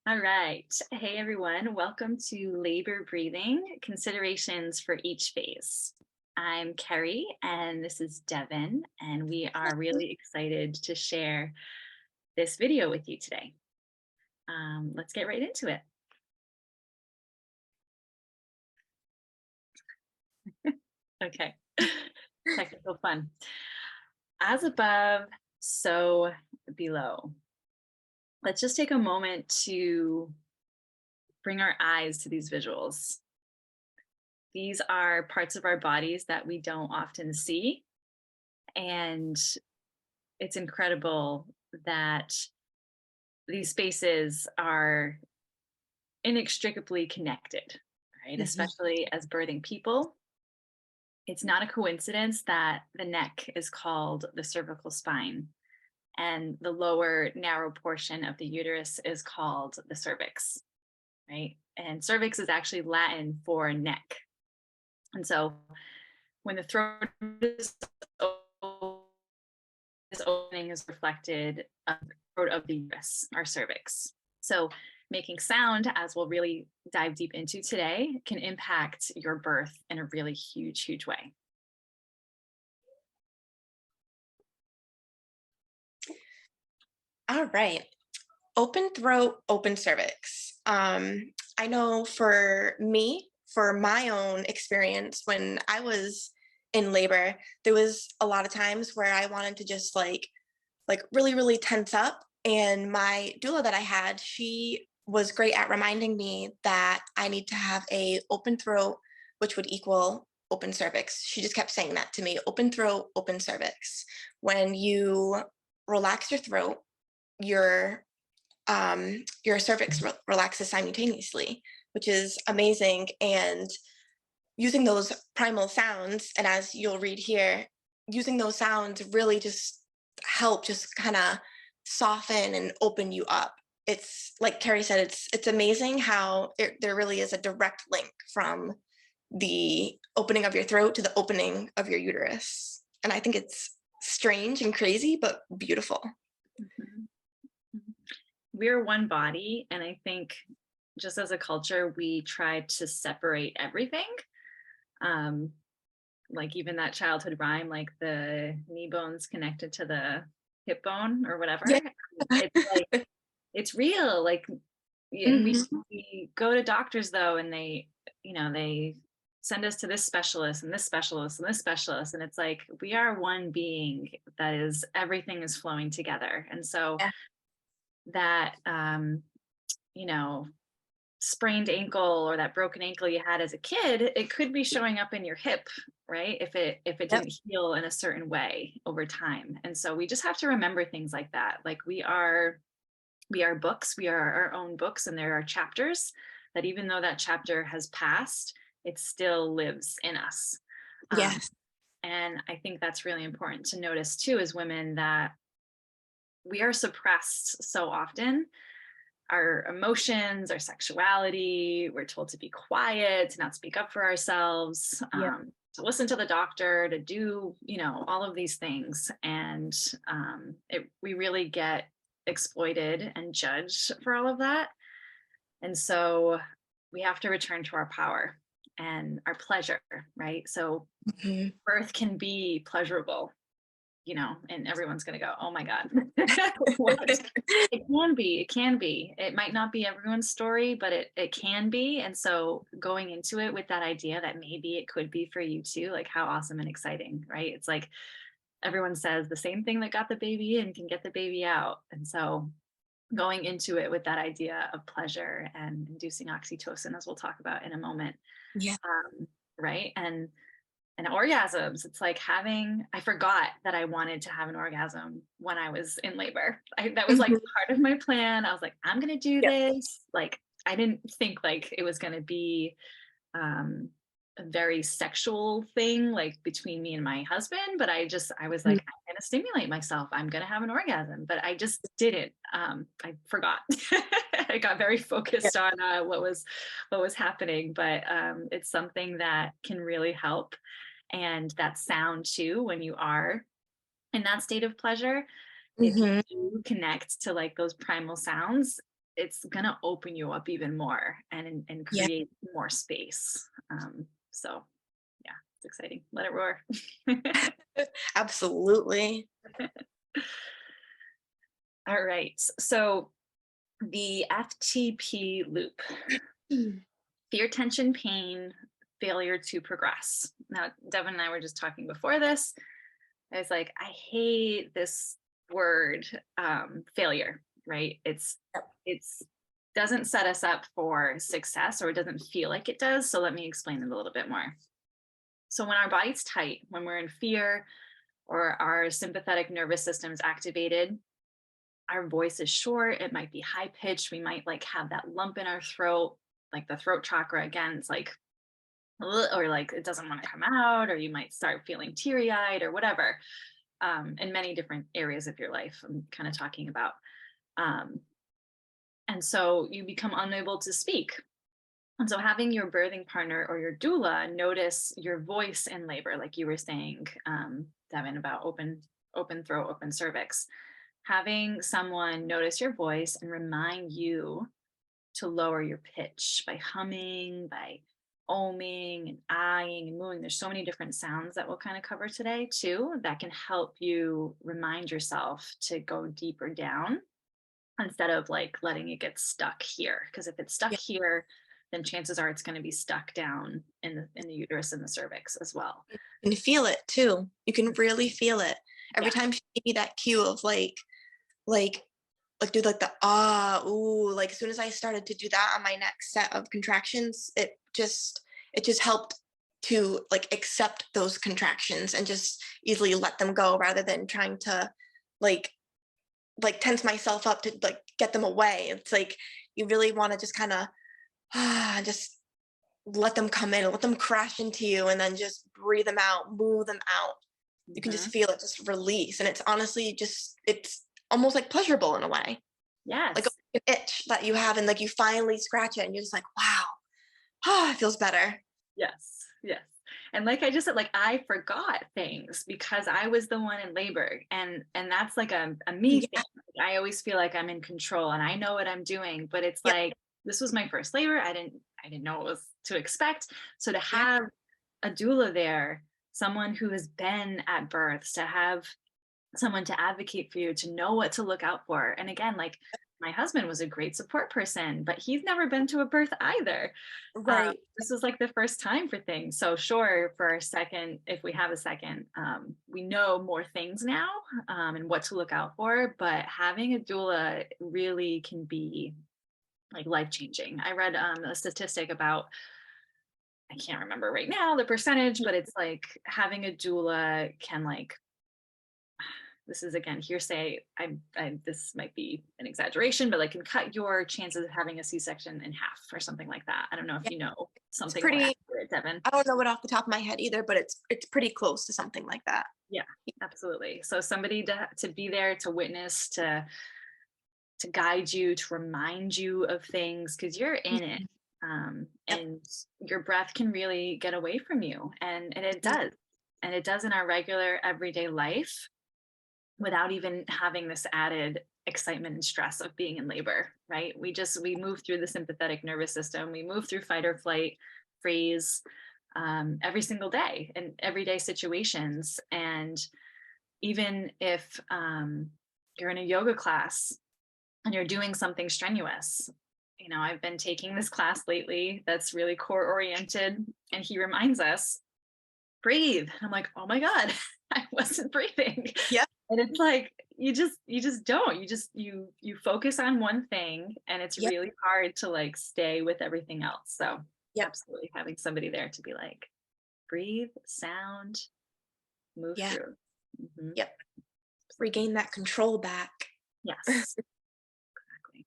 All right. Hey, everyone. Welcome to Labor Breathing Considerations for Each Phase. I'm Keri, and this is Devyn, and we are really excited to share this video with you today. Let's get right into it. Okay. Technical fun. As above, so below. Let's just take a moment to bring our eyes to these visuals. These are parts of our bodies that we don't often see. And it's incredible that these spaces are inextricably connected, right? Mhm. Especially as birthing people. It's not a coincidence that the neck is called the cervical spine and the lower narrow portion of the uterus is called the cervix, right? And cervix is actually Latin for neck. And so when the throat is this opening is reflected of the throat of the uterus, our cervix. So making sound, as we'll really dive deep into today, can impact your birth in a really huge way. All right. Open throat, open cervix. I know for me, for my own experience, when I was in labor, there was a lot of times where I wanted to just really tense up. And my doula that I had, she was great at reminding me that I need to have a open throat, which would equal open cervix. She just kept saying that to me: open throat, open cervix. When you relax your throat, your your cervix relaxes simultaneously, which is amazing. And using those primal sounds, and as you'll read here, using those sounds really just help just kind of soften and open you up. It's like Keri said, it's amazing how there really is a direct link from the opening of your throat to the opening of your uterus. And I think it's strange and crazy, but beautiful. Mhm. We're one body, and I think just as a culture, we try to separate everything. Um, like even that childhood rhyme, like the knee bone's connected to the hip bone or Yeah. whatever. It's like it's real. Like and Mhm. we go to doctors though, and they send us to this specialist and this specialist and this specialist, and it's like we are one being that is everything is flowing together. And so Yeah. that you know sprained ankle or that broken ankle you had as a kid, it could be showing up in your hip, right? If it Yep. didn't heal in a certain way over time. And so we just have to remember things like that. Like we are books, we are our own books, and there are chapters that even though that chapter has passed, it still lives in us. Um, Yes. and I think that's really important to notice too as women, that we are suppressed so often. Our emotions, our sexuality, we're told to be quiet, to not speak up for ourselves, Yeah. to listen to the doctor, to do, all of these things. And we really get exploited and judged for all of that. And so we have to return to our power and our pleasure, right? So Mhm. birth can be pleasurable, and everyone's going to go, oh my God, what? It can be. It might not be everyone's story, but it can be. And so going into it with that idea that maybe it could be for you too, like how awesome and exciting, right? It's like everyone says the same thing that got the baby in can get the baby out. And so going into it with that idea of pleasure and inducing oxytocin, as we'll talk about in a moment, Yeah. right? And orgasms, it's like I forgot that I wanted to have an orgasm when I was in labor. That was like Mhm. part of my plan. I was like, I'm going to do Yep. this. Like, I didn't think like it was going to be um, a very sexual thing, like between me and my husband. But I was Mhm. like, I'm going to stimulate myself. I'm going to have an orgasm. But I just didn't. I forgot. I got very Yeah. focused on what was happening. But it's something that can really help. And that sound too, when you are in that state of pleasure, if Mhm. you connect to like those primal sounds, it's gonna open you up even more and Yeah. create more space. So yeah, it's exciting. Let it roar. Absolutely. All right. So the FTP loop: Mm. fear, tension, pain, failure to progress. Now, Devin and I were just talking before this. I was like, I hate this word, failure, right? It's doesn't set us up for success, or it doesn't feel like it does. So let me explain it a little bit more. So when our body's tight, when we're in fear or our sympathetic nervous system is activated, our voice is short, it might be high pitched, we might like have that lump in our throat, like the throat chakra again, it's like, "Ugh," or like it doesn't want to come out, or you might start feeling teary eyed or whatever, in many different areas of your life. I'm kind of talking about. Um, and so you become unable to speak. And so having your birthing partner or your doula notice your voice in labor, like you were saying, Devin, about open throat, open cervix, having someone notice your voice and remind you to lower your pitch by humming, by oming and eyeing and mooing. There's so many different sounds that we'll kind of cover today too that can help you remind yourself to go deeper down instead of like letting it get stuck here. Because if it's stuck Yeah. here, then chances are it's going to be stuck down in the uterus and the cervix as well. And feel it too. You can really feel it. Every Yeah. time she gave me that cue of like do like the ooh, like as soon as I started to do that on my next set of contractions, it just helped to like accept those contractions and just easily let them go rather than trying to like tense myself up to like get them away. It's like you really want to just kind of just let them come in, let them crash into you, and then just breathe them out, move them out. You can just Mhm. feel it just release. And it's honestly just, it's almost like pleasurable in a way, like Yes. an itch that you have, and like you finally scratch it and you're just like, wow, it feels better. Yes, yes. And like I just said, like I forgot things because I was the one in labor. And that's like a me thing. Yeah. I always feel like I'm in control and I know what I'm doing, but it's Yep. like this was my first labor. I didn't know what was to expect. So to Yeah. have a doula there, someone who has been at births, to have someone to advocate for you, to know what to look out for. And again, like my husband was a great support person, but he's never been to a birth either. Right. This was like the first time for things. So sure, for our second, if we have a second, we know more things now, and what to look out for. But having a doula really can be like life changing. I read a statistic about, I can't remember right now the percentage, but it's like having a doula can like, this is again hearsay. This might be an exaggeration, but like can cut your chances of having a C-section in half or something like that. I don't know if Yeah. you know It's something more pretty, accurate, Devin. I don't know it off the top of my head either, but it's pretty close to something like that. Yeah, absolutely. So somebody to be there, to witness, to guide you, to remind you of things because you're in it. Mhm. Yep. And your breath can really get away from you, and it does, and it does in our regular everyday life without even having this added excitement and stress of being in labor, right? We move through the sympathetic nervous system, we move through fight or flight, freeze, every single day in everyday situations. And even if you're in a yoga class and you're doing something strenuous, I've been taking this class lately that's really core oriented, and he reminds us, breathe. And I'm like, oh my God, I wasn't breathing. Yep. And it's like you just don't. You focus on one thing, and it's Yep. really hard to like stay with everything else. So Yep. absolutely having somebody there to be like, breathe, sound, move Yeah. through. Mhm. Yep. Regain that control back. Yes, exactly.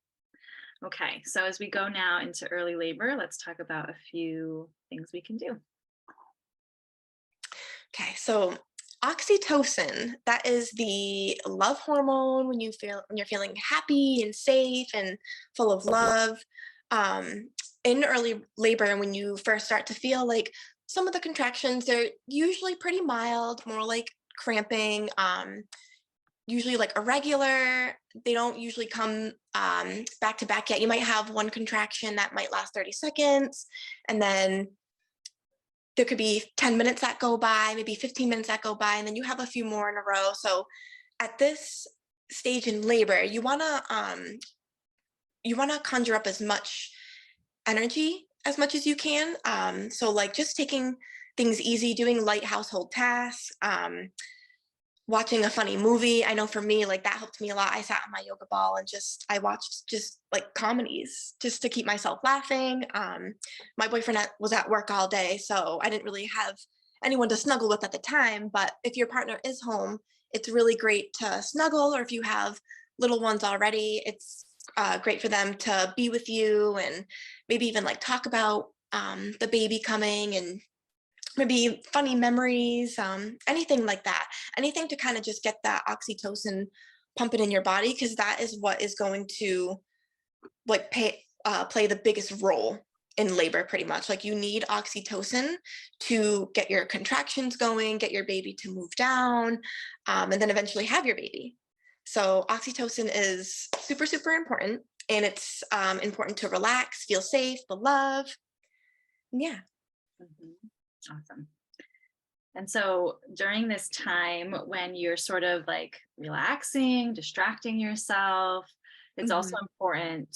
Okay, so as we go now into early labor, let's talk about a few things we can do. Okay, so oxytocin, that is the love hormone when you're feeling happy and safe and full of love. In early labor, when you first start to feel like some of the contractions, they're usually pretty mild, more like cramping. usually like irregular. They don't usually come back to back yet. You might have one contraction that might last 30 seconds, and then there could be 10 minutes that go by, maybe 15 minutes that go by, and then you have a few more in a row. So at this stage in labor, you want to conjure up as much energy as much as you can. So like just taking things easy, doing light household tasks, watching a funny movie. I know for me, like that helped me a lot. I sat on my yoga ball and I watched just like comedies just to keep myself laughing. My boyfriend was at work all day, so I didn't really have anyone to snuggle with at the time. But if your partner is home, it's really great to snuggle, or if you have little ones already, it's great for them to be with you and maybe even like talk about the baby coming and maybe funny memories, anything like that. Anything to kind of just get that oxytocin pumping in your body, because that is what is going to like play the biggest role in labor pretty much. Like you need oxytocin to get your contractions going, get your baby to move down, and then eventually have your baby. So oxytocin is super, super important. And it's important to relax, feel safe, the love. Yeah. Mhm. Awesome. And so during this time when you're sort of like relaxing, distracting yourself, it's also Mhm. important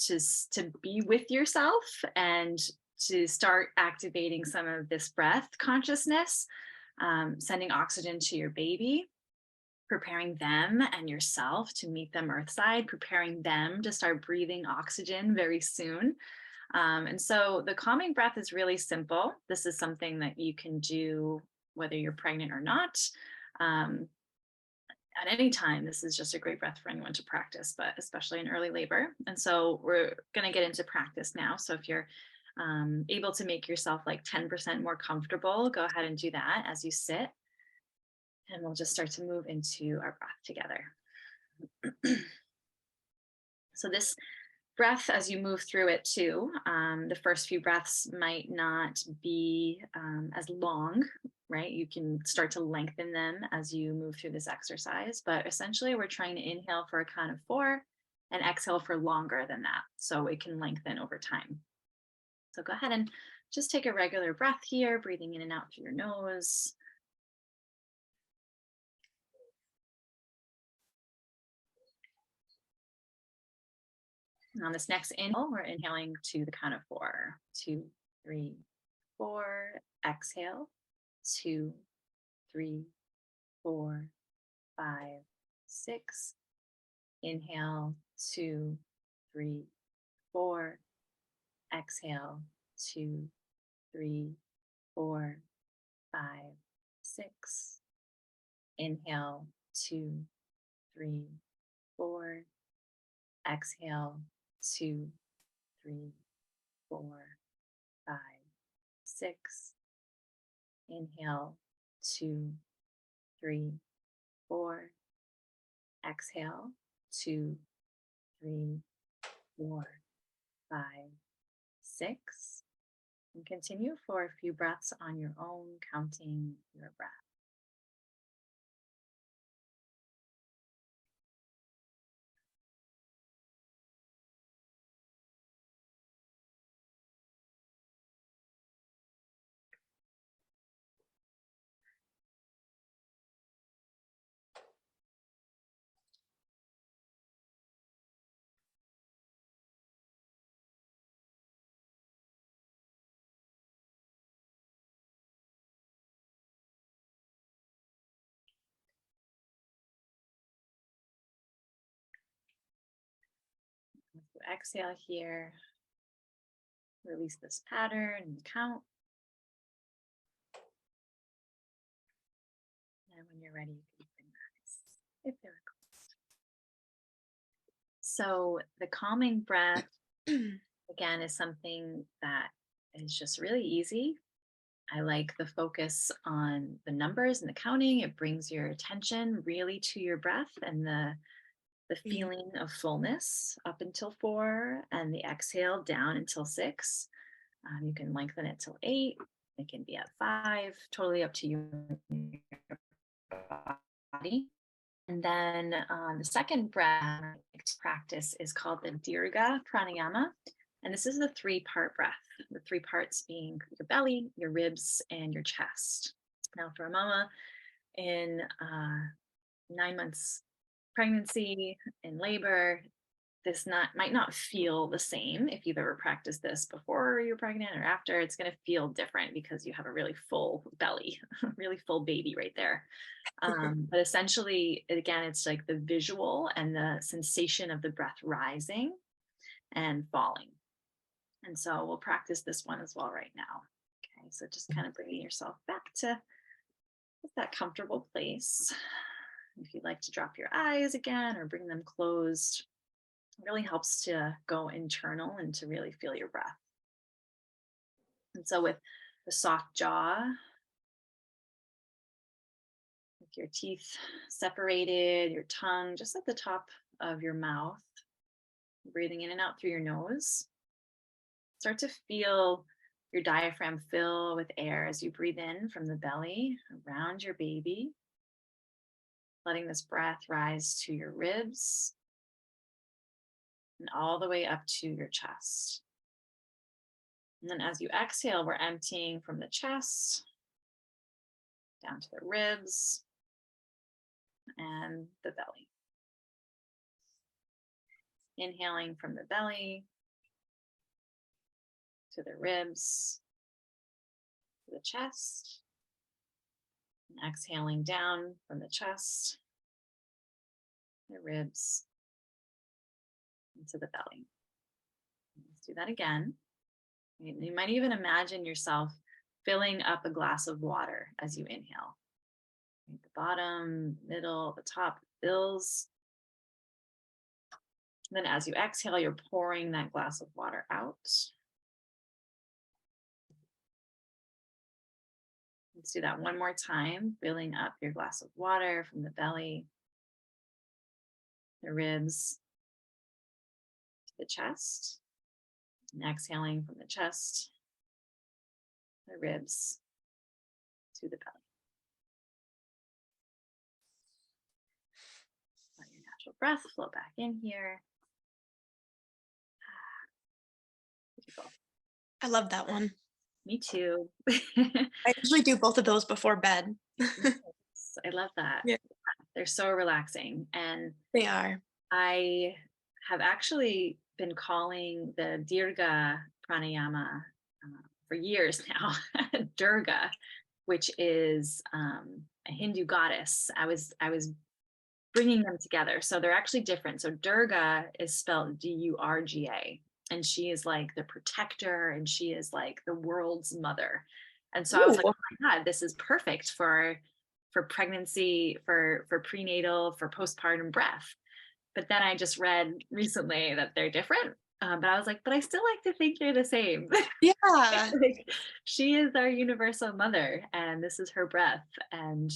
to be with yourself and to start activating some of this breath consciousness, sending oxygen to your baby, preparing them and yourself to meet them earthside, preparing them to start breathing oxygen very soon. And so the calming breath is really simple. This is something that you can do whether you're pregnant or not. Um, at any time, this is just a great breath for anyone to practice, but especially in early labor. And so we're going to get into practice now. So if you're able to make yourself like 10% more comfortable, go ahead and do that as you sit. And we'll just start to move into our breath together. So this breath, as you move through it too, the first few breaths might not be as long, right? You can start to lengthen them as you move through this exercise, but essentially we're trying to inhale for a count of 4 and exhale for longer than that, so it can lengthen over time. So go ahead and just take a regular breath here, breathing in and out through your nose. And on this next inhale, we're inhaling to the count of 4, 2, 3, 4. Exhale, 2, 3, 4, 5, 6. Inhale, 2, 3, 4. Exhale, 2, 3, 4, 5, 6. Inhale, 2, 3, 4. Exhale, 2, 3, 4, 5, 6. Inhale, 2, 3, 4. Exhale, 2, 3, 4, 5, 6. And continue for a few breaths on your own, counting your breath. So exhale here, release this pattern and count. And when you're ready, you can open your eyes if they're closed. So the calming breath, again, is something that is just really easy. I like the focus on the numbers and the counting. It brings your attention really to your breath and the Mhm. feeling of fullness up until 4 and the exhale down until 6. You can lengthen it till 8. It can be at 5, totally up to you and your body. And then the second breath I like to practice is called the Dirga pranayama. And this is the 3-part breath, the 3 parts being your belly, your ribs, and your chest. Now, for a mama in 9 months pregnancy, in labor, this might not feel the same if you've ever practiced this before you're pregnant or after. It's going to feel different because you have a really full belly, really full baby right there. But essentially, again, it's like the visual and the sensation of the breath rising and falling. And so we'll practice this one as well right now. Okay, so just kind of bringing yourself back to that comfortable place. If you'd like to drop your eyes again or bring them closed, it really helps to go internal and to really feel your breath. And so with the soft jaw, with your teeth separated, your tongue just at the top of your mouth, breathing in and out through your nose. Start to feel your diaphragm fill with air as you breathe in from the belly around your baby, letting this breath rise to your ribs and all the way up to your chest. And then as you exhale, we're emptying from the chest down to the ribs and the belly. Inhaling from the belly to the ribs, to the chest, and exhaling down from the chest, the ribs, into the belly. Let's do that again. You might even imagine yourself filling up a glass of water as you inhale. The bottom, middle, the top fills. And then as you exhale, you're pouring that glass of water out. Let's do that one more time, filling up your glass of water from the belly, the ribs, to the chest, and exhaling from the chest, the ribs, to the belly. Let your natural breath flow back in here. Beautiful. I love that one. Me too. I usually do both of those before bed. I love that. Yeah, They're so relaxing. And they are. I have actually been calling the Dirga pranayama for years now, Durga, which is a Hindu goddess. I was bringing them together. So they're actually different. So Durga is spelled Durga, and she is like the protector, and she is like the world's mother. And so I was like, Ooh. oh my God, this is perfect for pregnancy, for prenatal, for postpartum breath. But then I just read recently that they're different. But I was like, but I still like to think you're the same. Yeah. Like, she is our universal mother, and this is her breath, and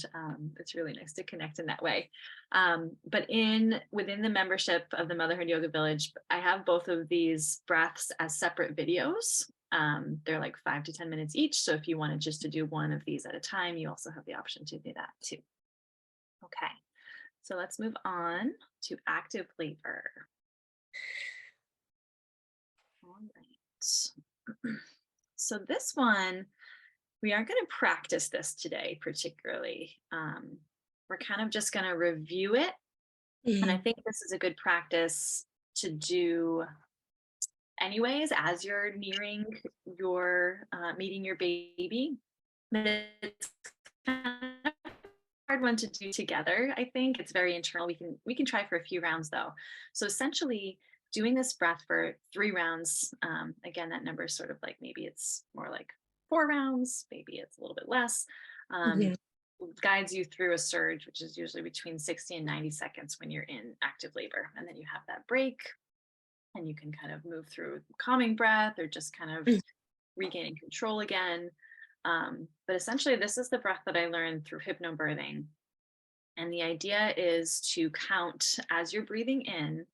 it's really nice to connect in that way. But within the membership of the Motherhood Yoga Village, I have both of these breaths as separate videos. They're like 5 to 10 minutes each. So if you wanted just to do one of these at a time, you also have the option to do that too. Okay, so let's move on to active labor. All right. So this one, we aren't going to practice this today particularly. We're kind of just going to review it. And I Mhm. think this is a good practice to do anyways as you're nearing your meeting your baby. But it's kind of a hard one to do together. I think it's very internal. We can try for a few rounds though. So essentially, doing this breath for 3 rounds. Again, that number is sort of like, maybe it's more like 4 rounds, maybe it's a little bit less. Um, Mhm. Guides you through a surge, which is usually between 60 and 90 seconds when you're in active labor, and then you have that break, and you can kind of move through calming breath or just kind of Mm. regaining control again. But essentially, this is the breath that I learned through hypnobirthing. And the idea is to count as you're breathing in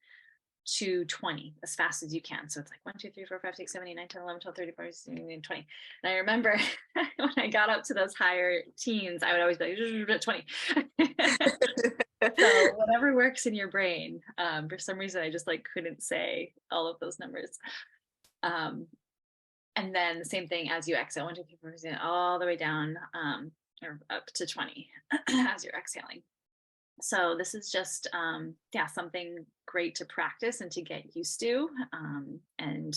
to 20 as fast as you can. So it's like 1, 2, 3, 4, 5, 6, 7, 8, 9, 10, 11, 12, 13, 14, 15, 16, 20. And I remember when I got up to those higher teens, I would always be like 20. So whatever works in your brain. For some reason, I just like couldn't say all of those numbers. Um, and then the same thing as you exhale, 1, 2, 3, 4, 5, 6, all the way down, or up to 20 as you're exhaling. So this is just yeah, something great to practice and to get used to. And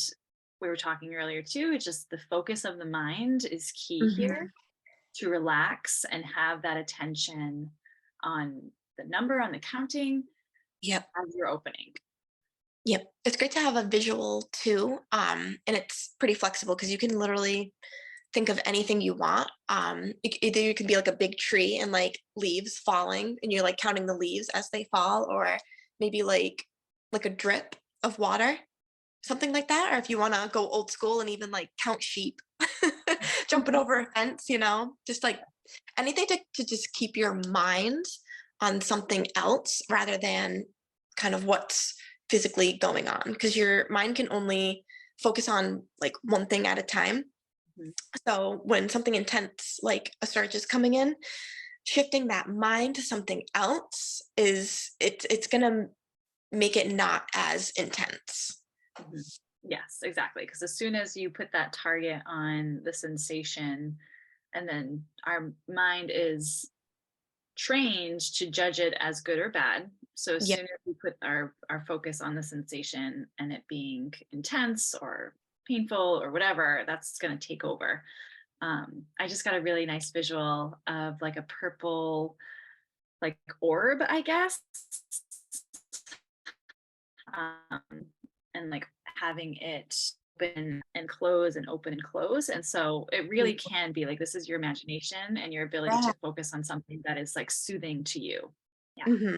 we were talking earlier too, it's just the focus of the mind is key here, Mhm. to relax and have that attention on the number, on the counting Yep. as you're opening. Yep. It's great to have a visual too. And it's pretty flexible because you can literally think of anything you want. Either you can be like a big tree and like leaves falling and you're like counting the leaves as they fall, or maybe like a drip of water, something like that. Or if you want to go old school and even like count sheep jumping over a fence, just like anything to just keep your mind on something else rather than kind of what's physically going on, because your mind can only focus on like one thing at a time. Mhm. So when something intense like a surge is coming in, shifting that mind to something else it's going to make it not as intense. Mhm. Yes, exactly. Because as soon as you put that target on the sensation, and then our mind is trained to judge it as good or bad. So as Yep. soon as we put our focus on the sensation and it being intense or painful or whatever, that's going to take over. I just got a really nice visual of like a purple like orb, I guess, um, and like having it open and close and open and close. And so it really can be like this is your imagination and your ability Yeah. to focus on something that is like soothing to you. Yeah. Hmm.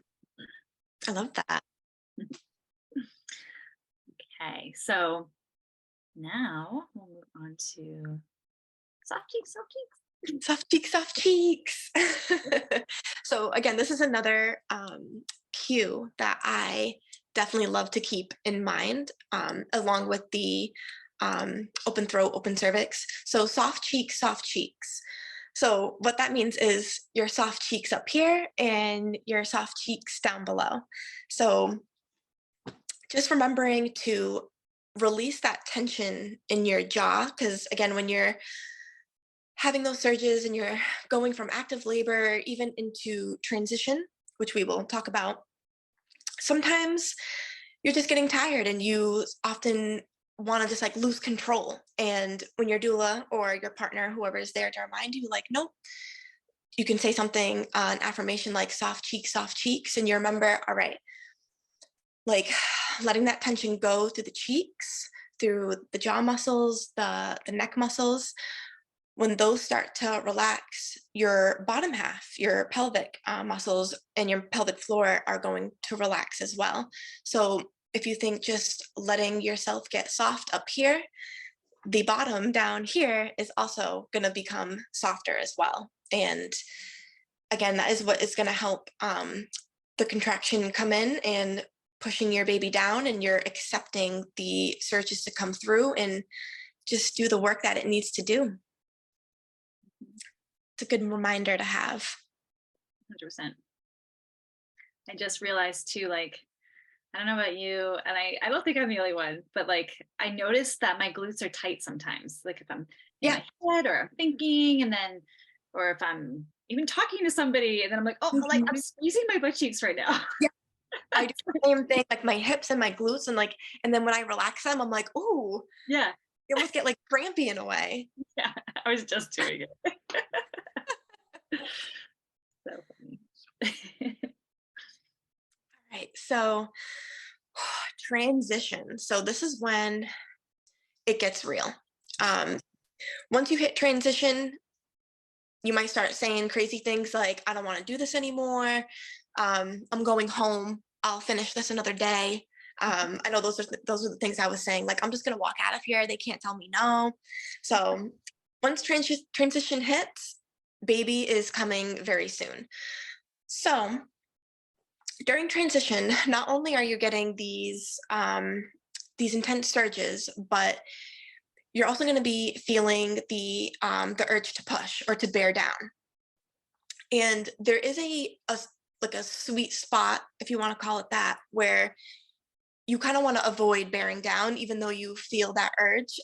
I love that. Okay. So now we'll move on to soft cheeks, soft cheeks. Soft cheeks, soft cheeks. So again, this is another cue that I definitely love to keep in mind, along with the open throat, open cervix. So soft cheeks, soft cheeks. So what that means is your soft cheeks up here and your soft cheeks down below. So just remembering to release that tension in your jaw, because again, when you're having those surges and you're going from active labor even into transition, which we will talk about, sometimes you're just getting tired and you often want to just like lose control. And when your doula or your partner, whoever is there to remind you, like, nope, you can say something, an affirmation like soft cheeks, and you remember, all right, like letting that tension go through the cheeks, through the jaw muscles, the neck muscles. When those start to relax, your bottom half, your pelvic muscles and your pelvic floor are going to relax as well. So if you think just letting yourself get soft up here, the bottom down here is also going to become softer as well. And again, that is what is going to help the contraction come in and pushing your baby down, and you're accepting the surges to come through and just do the work that it needs to do. It's a good reminder to have. 100%. I just realized too, like, I don't know about you, and I don't think I'm the only one, but like I noticed that my glutes are tight sometimes. Like if I'm in Yeah. my head or I'm thinking, and then, or if I'm even talking to somebody, and then I'm like, oh, like I'm Mhm. squeezing my butt cheeks right now. Yeah, I do the same thing, like my hips and my glutes, and then when I relax them, I'm like, "Ooh," Yeah, you almost get like crampy in a way. yeah. I was just doing it. So funny. Right. So transition. So this is when it gets real. Um, Once you hit transition, you might start saying crazy things like, "I don't want to do this anymore. I'm going home. I'll finish this another day." I know those are the things I was saying. Like, I'm just gonna walk out of here. They can't tell me no. So once transition hits, baby is coming very soon. So during transition, not only are you getting these intense surges, but you're also going to be feeling the urge to push or to bear down. And there is a like a sweet spot, if you want to call it that, where you kind of want to avoid bearing down, even though you feel that urge.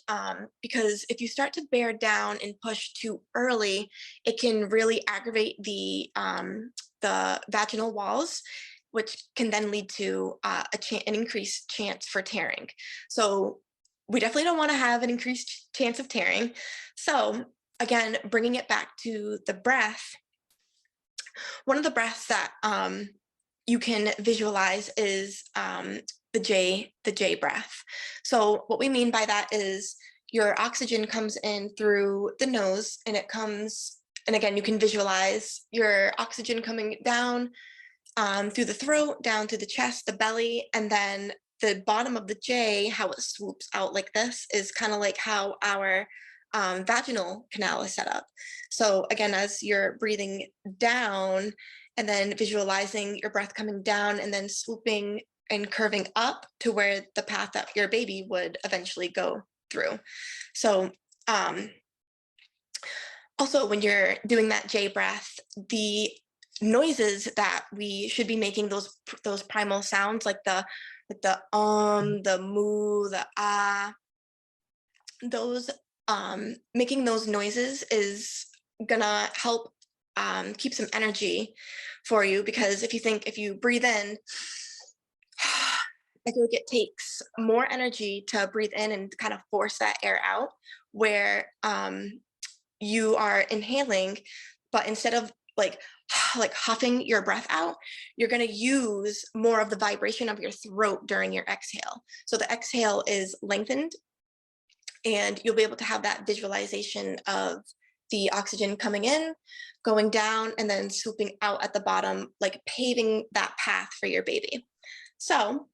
Because if you start to bear down and push too early, it can really aggravate the vaginal walls, which can then lead to an increased chance for tearing. So we definitely don't want to have an increased chance of tearing. So again, bringing it back to the breath, one of the breaths that you can visualize is the J breath. So what we mean by that is your oxygen comes in through the nose and it comes, and again, you can visualize your oxygen coming down through the throat, down through the chest, the belly, and then the bottom of the J, how it swoops out like this, is kind of like how our vaginal canal is set up. So again, as you're breathing down and then visualizing your breath coming down and then swooping and curving up to where the path that your baby would eventually go through. So also when you're doing that J breath, the noises that we should be making, those primal sounds, like the moo, the ah, those making those noises is gonna help keep some energy for you, because if you breathe in, I feel like it takes more energy to breathe in and kind of force that air out, where you are inhaling, but instead of like huffing your breath out, you're going to use more of the vibration of your throat during your exhale. So the exhale is lengthened, and you'll be able to have that visualization of the oxygen coming in, going down, and then swooping out at the bottom, like paving that path for your baby. So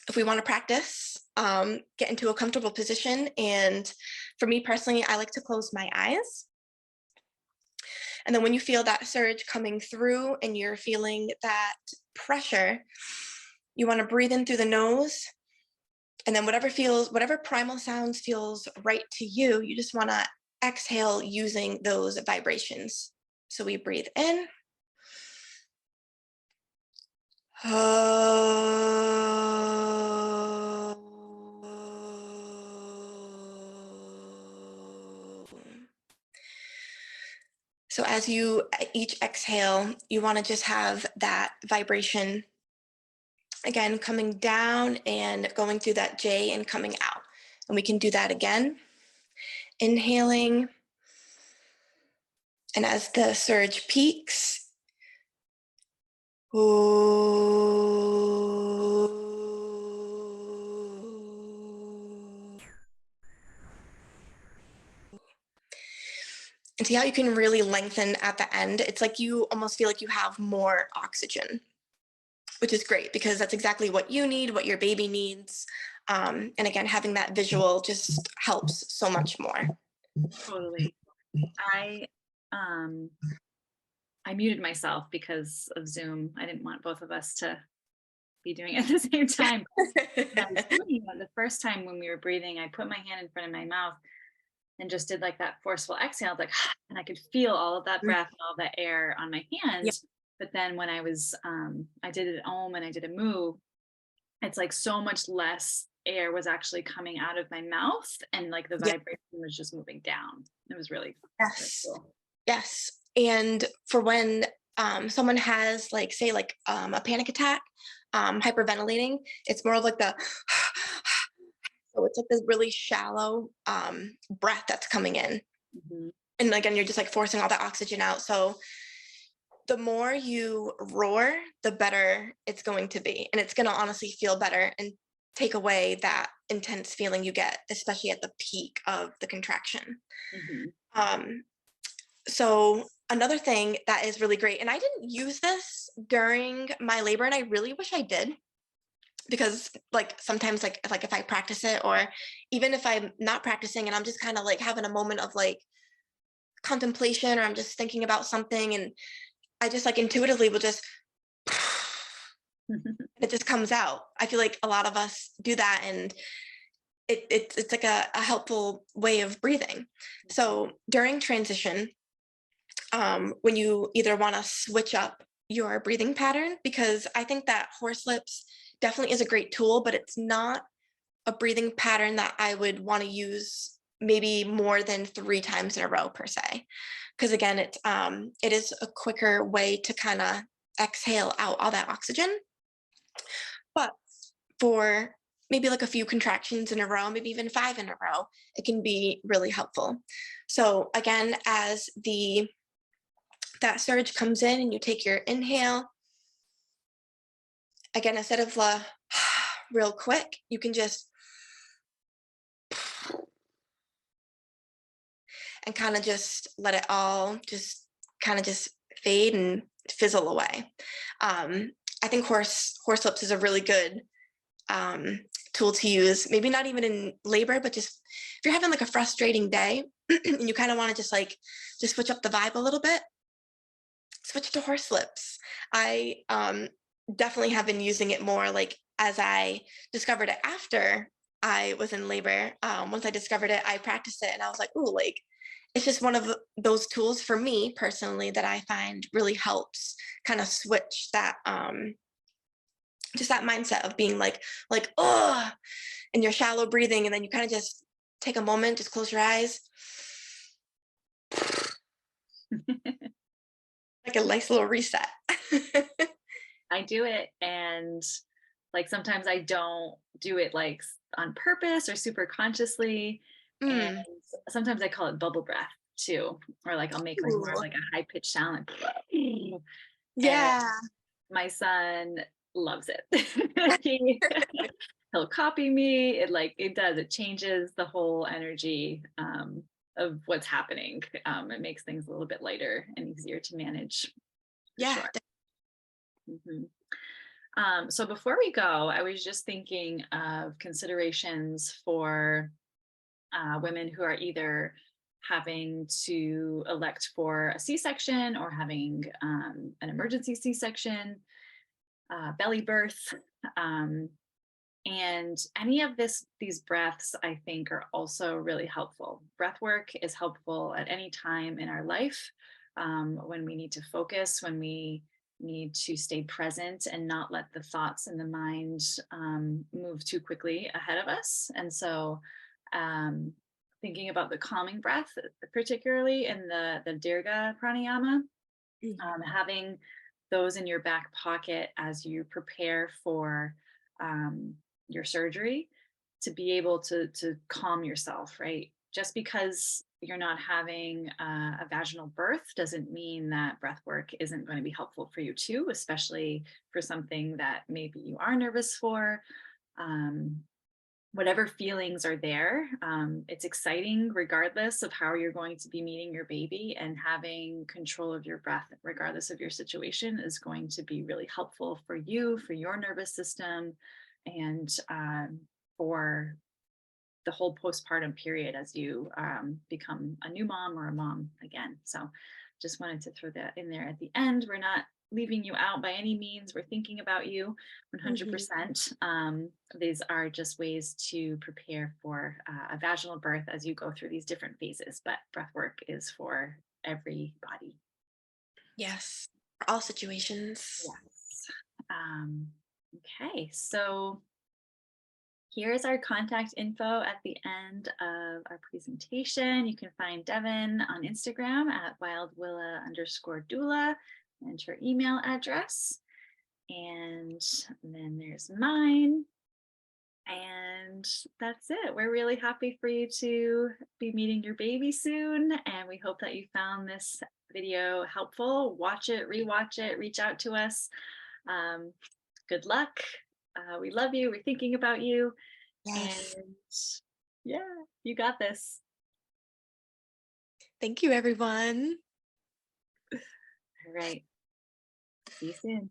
if we want to practice, get into a comfortable position. And for me personally, I like to close my eyes. And then when you feel that surge coming through and you're feeling that pressure, you want to breathe in through the nose. And then whatever primal sounds feels right to you, you just want to exhale using those vibrations. So we breathe in. So as you each exhale, you want to just have that vibration again coming down and going through that J and coming out. And we can do that again. Inhaling. And as the surge peaks, and see how you can really lengthen at the end. It's like you almost feel like you have more oxygen, which is great because that's exactly what you need, what your baby needs. And again, having that visual just helps so much more. Totally. I um I muted myself because of Zoom. I didn't want both of us to be doing it at the same time. And I was telling you the first time when we were breathing, I put my hand in front of my mouth and just did like that forceful exhale, like, and I could feel all of that breath and all that air on my Yeah. hand. But then when I was, I did an om and I did a moo, it's like so much less air was actually coming out of my mouth, and like the Yeah. vibration was just moving down. It was really Yes. cool. Yes. And for when someone has like, say like a panic attack, hyperventilating, it's more of like the, so it's like this really shallow breath that's coming in. Mhm. And again, you're just like forcing all that oxygen out. So the more you roar, the better it's going to be. And it's going to honestly feel better and take away that intense feeling you get, especially at the peak of the contraction. Mhm. Um, so another thing that is really great, and I didn't use this during my labor, and I really wish I did, because like sometimes like if I practice it, or even if I'm not practicing and I'm just kind of like having a moment of like contemplation, or I'm just thinking about something, and I just like intuitively will just it just comes out. I feel like a lot of us do that, and it's like a helpful way of breathing. So during transition, when you either want to switch up your breathing pattern, because I think that horse lips definitely is a great tool, but it's not a breathing pattern that I would want to use maybe more than 3 times in a row per se. Because again, it is a quicker way to kind of exhale out all that oxygen. But for maybe like a few contractions in a row, maybe even 5 in a row, it can be really helpful. So again, as the that surge comes in and you take your inhale, again, instead of real quick, you can just and kind of just let it all just kind of just fade and fizzle away. I think horse lips is a really good um, tool to use. Maybe not even in labor, but just if you're having like a frustrating day and you kind of want to just switch up the vibe a little bit, switch to horse lips. I definitely have been using it more like as I discovered it after I was in labor. Once I discovered it, I practiced it and I was like, ooh, like it's just one of those tools for me personally that I find really helps kind of switch that just that mindset of being like oh, and you're shallow breathing and then you kind of just take a moment, just close your eyes, like a nice little reset. I do it, and like sometimes I don't do it like on purpose or super consciously, and Mm. sometimes I call it bubble breath too, or like I'll make like more of Ooh. like a high pitched sound like and Yeah. my son loves it. he, he'll copy me. It does, it changes the whole energy of what's happening. It makes things a little bit lighter and easier to manage for Yeah. sure. Mhm. So before we go, I was just thinking of considerations for women who are either having to elect for a C-section or having an emergency C-section, belly birth, um, and any of these breaths, I think, are also really helpful. Breath work is helpful at any time in our life, when we need to focus, when we need to stay present and not let the thoughts in the mind move too quickly ahead of us. And so, um, thinking about the calming breath, particularly in the Dirga pranayama, Mhm. having those in your back pocket as you prepare for um, your surgery, to be able to calm yourself, right? Just because you're not having a vaginal birth doesn't mean that breath work isn't going to be helpful for you too, especially for something that maybe you are nervous for. Um, Whatever feelings are there, it's exciting regardless of how you're going to be meeting your baby, and having control of your breath regardless of your situation is going to be really helpful for you, for your nervous system, and for the whole postpartum period as you become a new mom or a mom again. So just wanted to throw that in there at the end. We're not leaving you out by any means. We're thinking about you Mhm. 100%. These are just ways to prepare for a vaginal birth as you go through these different phases, but breath work is for everybody. Yes. For all situations. Yes. Um, okay, so here's our contact info at the end of our presentation. You can find Devyn on Instagram at wildwilla_doula and her email address. And then there's mine. And that's it. We're really happy for you to be meeting your baby soon. And we hope that you found this video helpful. Watch it, rewatch it, reach out to us. Um, Good luck. We love you. We're thinking about you. Yes. And yeah, you got this. Thank you, everyone. All right. See you soon.